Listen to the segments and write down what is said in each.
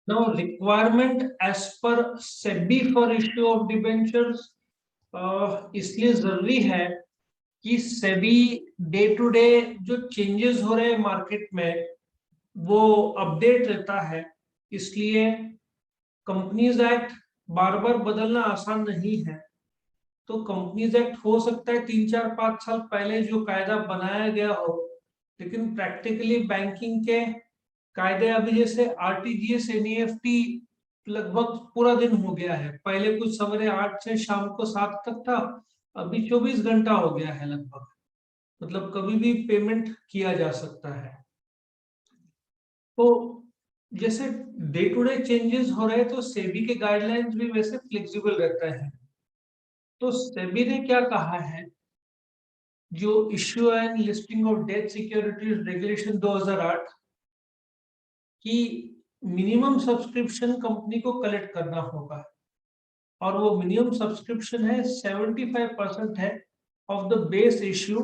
Now, requirement as per SEBI for issue of debentures इसलिए जरूरी है कि सेबी डे टू डे जो चेंजेस हो रहे हैं मार्केट में वो अपडेट रहता है। इसलिए कंपनीज एक्ट बार बार बदलना आसान नहीं है। तो कंपनीज एक्ट हो सकता है 3 4 5 साल पहले जो कायदा बनाया गया हो, लेकिन प्रैक्टिकली बैंकिंग के कायदे अभी जैसे आरटीजीएस एनईएफटी लगभग पूरा दिन हो गया है। पहले कुछ सवेरे 8 से शाम को 7 तक था, अभी 24 घंटा हो गया है लगभग। मतलब कभी भी पेमेंट किया जा सकता है। तो जैसे डे टू डे चेंजेस हो रहे हैं तो सेबी के गाइडलाइंस भी वैसे फ्लेक्सिबल रहता है। तो सेबी ने क्या कहा है, जो issue and listing of debt securities regulation 2008 की मिनिमम सब्सक्रिप्शन कंपनी को कलेक्ट करना होगा, और वो मिनिमम सब्सक्रिप्शन है 75% है of the base issue,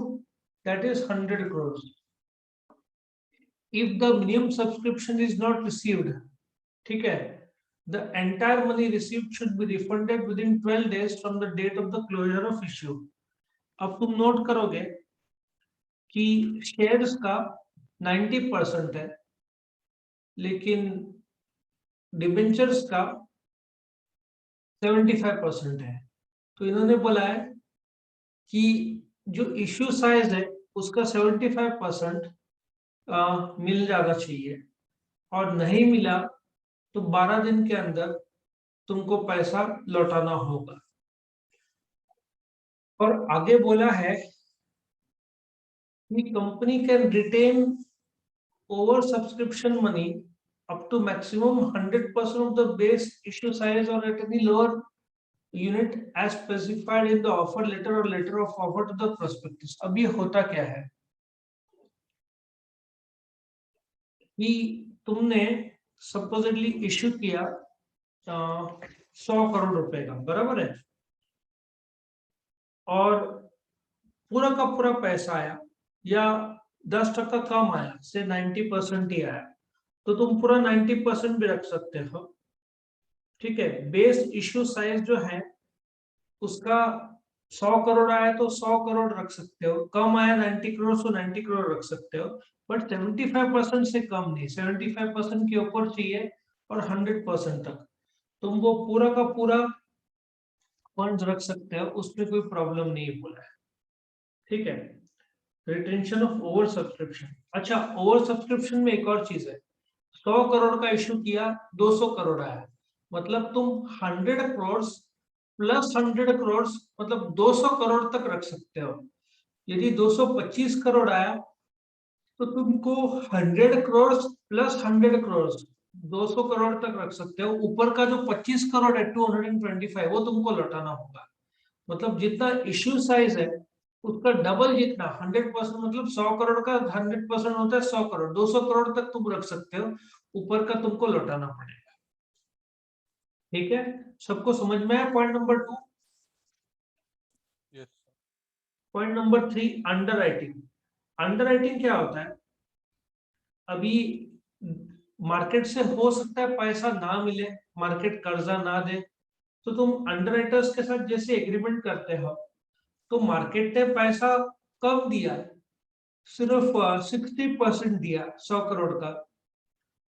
that is 100 crore. If the minimum subscription is not received, ठीक है, the entire money received should be refunded within 12 days from the date of the closure of issue। अब तुम note करोगे कि shares का 90% है, लेकिन debentures का 75% है। तो इन्होंने बोला है कि जो इश्यू साइज है उसका 75% मिल जाना चाहिए, और नहीं मिला तो 12 दिन के अंदर तुमको पैसा लौटाना होगा। और आगे बोला है कि company can retain oversubscription money up to maximum 100% of the base issue size or at any lower unit as specified in the offer letter or letter of offer to the prospectus। अब ये होता क्या है कि तुमने supposedly issue किया 100 करोड़ रुपए का, बराबर है, और पूरा का पूरा पैसा आया या 10% कम आया, से 90% ही आया, तो तुम पूरा 90% भी रख सकते हो। ठीक है, बेस इश्यू साइज जो है उसका 100 करोड़ आया तो 100 करोड़ रख सकते हो, कम आया 90 करोड़ तो 90 करोड़ रख सकते हो, बट 75% से कम नहीं, 75% के ऊपर चाहिए, और 100% तक तुम वो पूरा का पूरा फंड रख सकते हो, उसमें कोई प्रॉब्लम नहीं बोला है। ठीक है, रिटेंशन ऑफ ओवर सब्सक्रिप्शन। अच्छा, ओवर सब्सक्रिप्शन में एक और चीज है, 100 करोड़ का इश्यू किया, 200 करोड़ आया, मतलब तुम 100 करोड़ प्लस 100 करोड़ मतलब 200 करोड़ तक रख सकते हो। यदि 225 करोड़ आया तो तुमको 100 करोड़ प्लस 100 करोड़ 200 करोड़ तक रख सकते हो। ऊपर का जो 25 करोड़ है 225 वो तुमको लौटाना होगा। मतलब जितना इश्यू साइज है उसका डबल जितना 100%, मतलब 100 करोड़ का 100% होता है 100 करोड़, 200 करोड़ तक तुम रख सकते हो, ऊपर का तुमको लौटाना पड़ेगा। ठीक है, सबको समझ में आया point number 2? Yes. Point number 3, under writing. Under writing क्या होता है, अभी मार्केट से हो सकता है पैसा ना मिले, मार्केट कर्जा ना दे, तो तुम अंडर राइटर्स के साथ जैसे एग्रीमेंट करते हो, तो मार्केट ने पैसा कम दिया, सिर्फ 60% दिया 100 करोड़ का,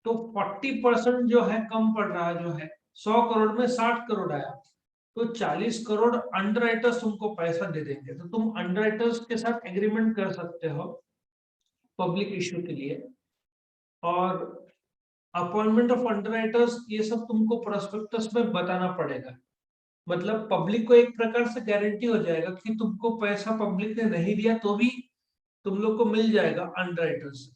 तो 40% जो है कम पड़ रहा है, जो है 100 करोड़ में 60 करोड़ आया, तो 40 करोड़ अंडर राइटर्स तुमको पैसा दे देंगे। तो तुम अंडर राइटर्स के साथ एग्रीमेंट कर सकते हो पब्लिक इश्यू के लिए, और अपॉइंटमेंट ऑफ अंडर राइटर्स ये सब तुमको प्रोस्पेक्टस में बताना पड़ेगा। मतलब पब्लिक को एक प्रकार से गारंटी हो जाएगा कि तुमको पैसा पब्लिक ने नहीं दिया तो भी तुम लोग को मिल जाएगा अंडर राइटर्स।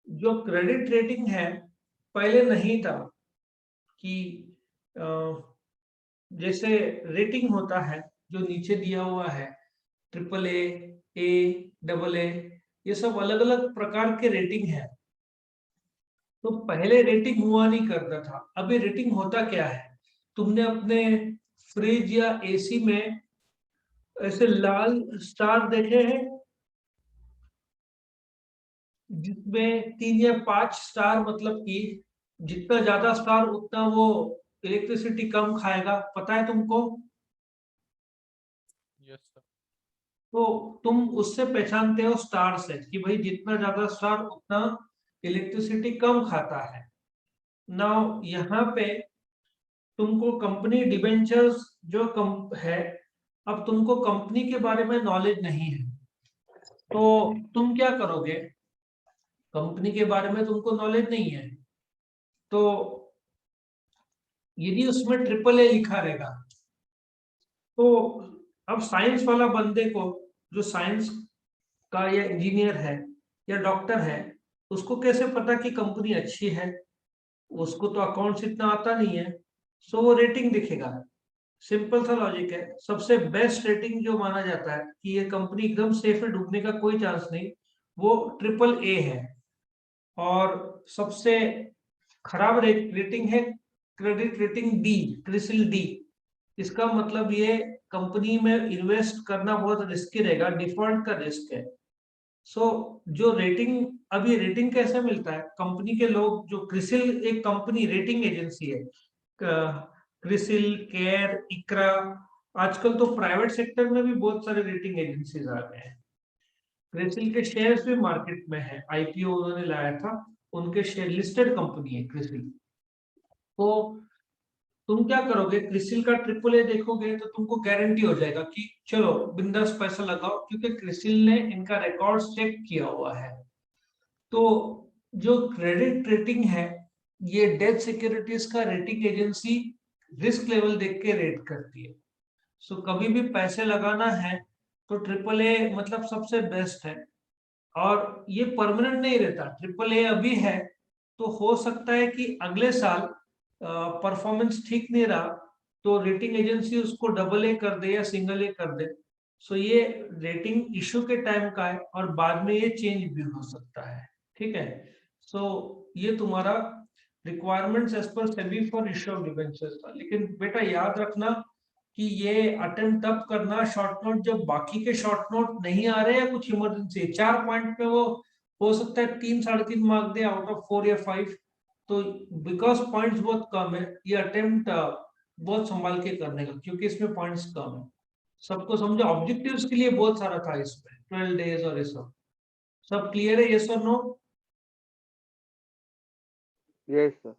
जो क्रेडिट रेटिंग है, पहले नहीं था कि जैसे रेटिंग होता है जो नीचे दिया हुआ है, ट्रिपल ए, डबल ए, ये सब अलग अलग प्रकार के रेटिंग है। तो पहले रेटिंग हुआ नहीं करता था, अभी रेटिंग होता क्या है, तुमने अपने फ्रिज या एसी में ऐसे लाल स्टार देखे हैं जिसमें 3 या 5 स्टार, मतलब कि जितना ज्यादा स्टार उतना वो इलेक्ट्रिसिटी कम खाएगा, पता है तुमको? Yes sir. तो तुम उससे पहचानते हो स्टार से कि भाई जितना ज्यादा स्टार उतना इलेक्ट्रिसिटी कम खाता है। नाउ यहाँ पे तुमको कंपनी डिबेंचर्स जो है, अब तुमको कंपनी के बारे में नॉलेज नहीं है, तो तुम क्या करोगे? कंपनी के बारे में तुमको नॉलेज नहीं है, तो यदि उसमें ट्रिपल ए लिखा रहेगा, तो अब साइंस वाला बंदे को, जो साइंस का या इंजीनियर है या डॉक्टर है, उसको कैसे पता कि कंपनी अच्छी है? उसको तो अकाउंट्स इतना आता नहीं है, सो वो रेटिंग दिखेगा। सिंपल सा लॉजिक है। सबसे बेस्ट रेटिंग जो माना जाता है कि ये कंपनी एकदम सेफ है, डूबने का कोई चांस नहीं, वो ट्रिपल ए है। और सबसे खराब रेटिंग है credit rating D, CRISIL D. इसका मतलब ये कंपनी में इन्वेस्ट करना बहुत रिस्की रहेगा, डिफॉल्ट का रिस्क है। सो जो रेटिंग, अब ये रेटिंग कैसे मिलता है? कंपनी के लोग, जो क्रिसिल एक कंपनी रेटिंग एजेंसी है, क्रिसिल, केयर, इक्रा, आजकल तो प्राइवेट सेक्टर में भी बहुत सारे रेटिंग एजेंसीज आ गए हैं। क्रिसिल के शेयर्स भी मार्केट में है, आईपीओ उन्होंने लाया था, उनके शेयर, लिस्टेड कंपनी है क्रिसिल। तो तुम क्या करोगे? क्रिसिल का ट्रिपल ए देखोगे तो तुमको गारंटी हो जाएगा कि चलो बिंदास पैसा लगाओ, क्योंकि क्रिसिल ने इनका रिकॉर्ड चेक किया हुआ है। तो जो क्रेडिट रेटिंग है, ये डेट सिक्योरिटीज का रेटिंग एजेंसी रिस्क लेवल देख के रेट करती है। सो कभी भी पैसे लगाना है तो ट्रिपल ए मतलब सबसे बेस्ट है। और ये परमानेंट नहीं रहता, ट्रिपल ए अभी है तो हो सकता है कि अगले साल परफॉर्मेंस ठीक नहीं रहा तो रेटिंग एजेंसी उसको डबल ए कर दे या सिंगल ए कर दे। सो ये रेटिंग इशू के टाइम का है और बाद में ये चेंज भी हो सकता है। ठीक है। सो ये तुम्हारा requirements as per SEBI for issue of debentures था। लेकिन बेटा याद रखना कि ये अटेम्प्ट तब करना शॉर्ट नोट जब बाकी के शॉर्ट नोट नहीं आ रहे या कुछ इमरजेंसी। 4 पॉइंट पे वो हो सकता है 3 3.5 मार्क दे आउट ऑफ 4 या 5। तो बिकॉज पॉइंट्स बहुत कम है, ये अटेम्प्ट बहुत संभाल के करने का, क्योंकि इसमें पॉइंट्स कम है। सबको समझो, ऑब्जेक्टिव्स के लिए बहुत सारा था इसमें, 12 डेज और ये सब क्लियर है? यस और नो? Yes sir.